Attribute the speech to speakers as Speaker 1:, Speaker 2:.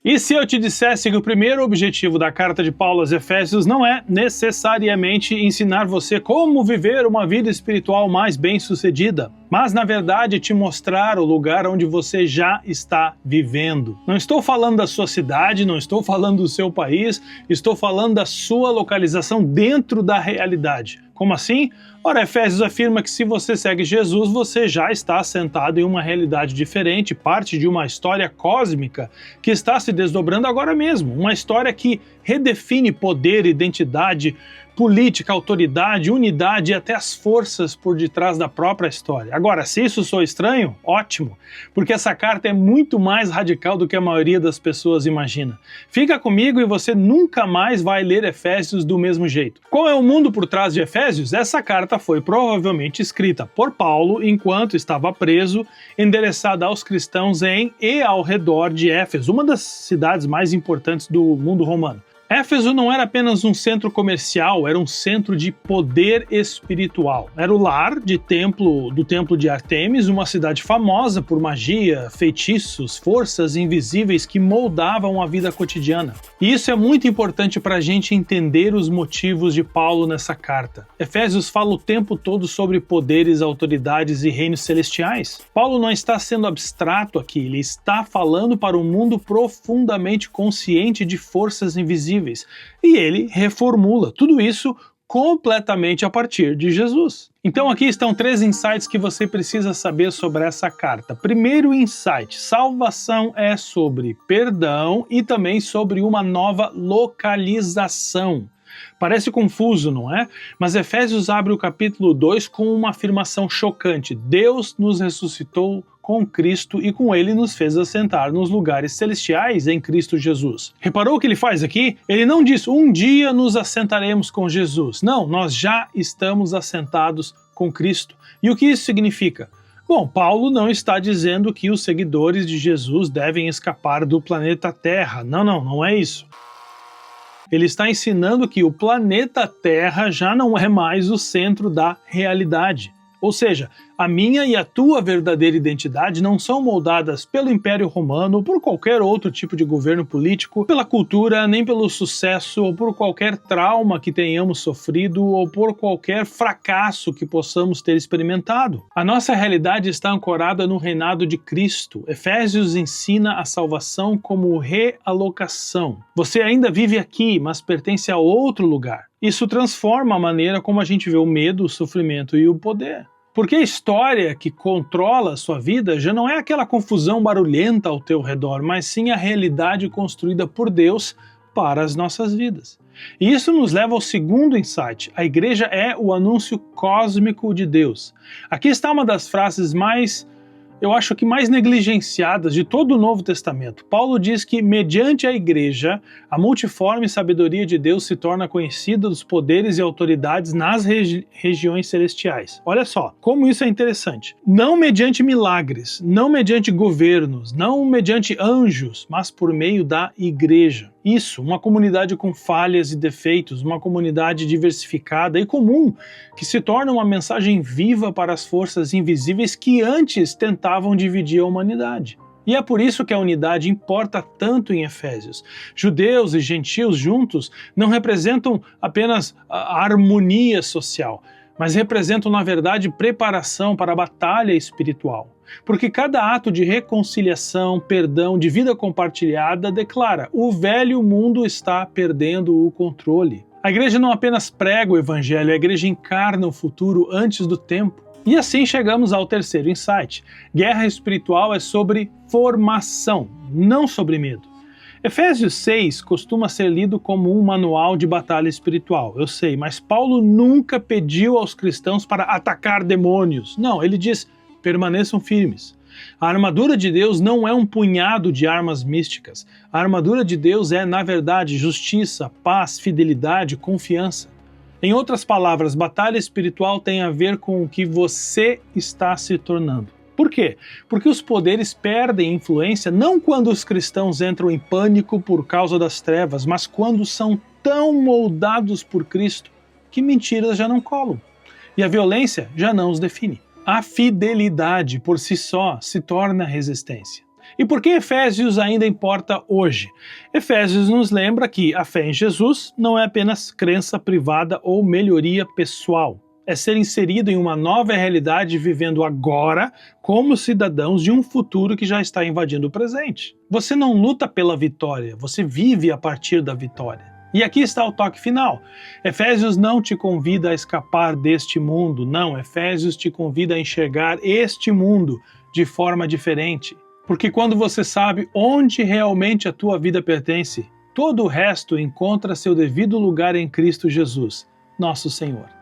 Speaker 1: E se eu te dissesse que o primeiro objetivo da carta de Paulo aos Efésios não é necessariamente ensinar você como viver uma vida espiritual mais bem-sucedida, mas na verdade te mostrar o lugar onde você já está vivendo. Não estou falando da sua cidade, não estou falando do seu país, estou falando da sua localização dentro da realidade. Como assim? Ora, Efésios afirma que se você segue Jesus, você já está assentado em uma realidade diferente, parte de uma história cósmica que está se desdobrando agora mesmo. Uma história que redefine poder, identidade, política, autoridade, unidade e até as forças por detrás da própria história. Agora, se isso soa estranho, ótimo, porque essa carta é muito mais radical do que a maioria das pessoas imagina. Fica comigo e você nunca mais vai ler Efésios do mesmo jeito. Qual é o mundo por trás de Efésios? Essa carta foi provavelmente escrita por Paulo enquanto estava preso, endereçada aos cristãos em e ao redor de Éfeso, uma das cidades mais importantes do mundo romano. Éfeso não era apenas um centro comercial, era um centro de poder espiritual. Era o lar do templo de Ártemis, uma cidade famosa por magia, feitiços, forças invisíveis que moldavam a vida cotidiana. E isso é muito importante para a gente entender os motivos de Paulo nessa carta. Efésios fala o tempo todo sobre poderes, autoridades e reinos celestiais. Paulo não está sendo abstrato aqui, ele está falando para um mundo profundamente consciente de forças invisíveis. E ele reformula tudo isso completamente a partir de Jesus. Então aqui estão 3 insights que você precisa saber sobre essa carta. Primeiro insight: salvação é sobre perdão e também sobre uma nova localização. Parece confuso, não é? Mas Efésios abre o capítulo 2 com uma afirmação chocante: Deus nos ressuscitou com Cristo e com ele nos fez assentar nos lugares celestiais em Cristo Jesus. Reparou o que ele faz aqui? Ele não diz um dia nos assentaremos com Jesus. Não, nós já estamos assentados com Cristo. E o que isso significa? Bom, Paulo não está dizendo que os seguidores de Jesus devem escapar do planeta Terra. Não é isso. Ele está ensinando que o planeta Terra já não é mais o centro da realidade. Ou seja, a minha e a tua verdadeira identidade não são moldadas pelo Império Romano ou por qualquer outro tipo de governo político, pela cultura, nem pelo sucesso ou por qualquer trauma que tenhamos sofrido ou por qualquer fracasso que possamos ter experimentado. A nossa realidade está ancorada no reinado de Cristo. Efésios ensina a salvação como realocação. Você ainda vive aqui, mas pertence a outro lugar. Isso transforma a maneira como a gente vê o medo, o sofrimento e o poder. Porque a história que controla a sua vida já não é aquela confusão barulhenta ao teu redor, mas sim a realidade construída por Deus para as nossas vidas. E isso nos leva ao segundo insight: a igreja é o anúncio cósmico de Deus. Aqui está uma das frases mais negligenciadas de todo o Novo Testamento. Paulo diz que, mediante a igreja, a multiforme sabedoria de Deus se torna conhecida dos poderes e autoridades nas regiões celestiais. Olha só, como isso é interessante. Não mediante milagres, não mediante governos, não mediante anjos, mas por meio da igreja. Isso, uma comunidade com falhas e defeitos, uma comunidade diversificada e comum, que se torna uma mensagem viva para as forças invisíveis que antes tentavam dividir a humanidade. E é por isso que a unidade importa tanto em Efésios. Judeus e gentios juntos não representam apenas a harmonia social, mas representam, na verdade, preparação para a batalha espiritual. Porque cada ato de reconciliação, perdão, de vida compartilhada declara: o velho mundo está perdendo o controle. A igreja não apenas prega o evangelho, a igreja encarna o futuro antes do tempo. E assim chegamos ao terceiro insight. Guerra espiritual é sobre formação, não sobre medo. Efésios 6 costuma ser lido como um manual de batalha espiritual, eu sei, mas Paulo nunca pediu aos cristãos para atacar demônios. Não, ele diz: permaneçam firmes. A armadura de Deus não é um punhado de armas místicas. A armadura de Deus é, na verdade, justiça, paz, fidelidade, confiança. Em outras palavras, batalha espiritual tem a ver com o que você está se tornando. Por quê? Porque os poderes perdem influência não quando os cristãos entram em pânico por causa das trevas, mas quando são tão moldados por Cristo que mentiras já não colam e a violência já não os define. A fidelidade por si só se torna resistência. E por que Efésios ainda importa hoje? Efésios nos lembra que a fé em Jesus não é apenas crença privada ou melhoria pessoal. É ser inserido em uma nova realidade vivendo agora como cidadãos de um futuro que já está invadindo o presente. Você não luta pela vitória, você vive a partir da vitória. E aqui está o toque final. Efésios não te convida a escapar deste mundo, não. Efésios te convida a enxergar este mundo de forma diferente. Porque quando você sabe onde realmente a tua vida pertence, todo o resto encontra seu devido lugar em Cristo Jesus, nosso Senhor.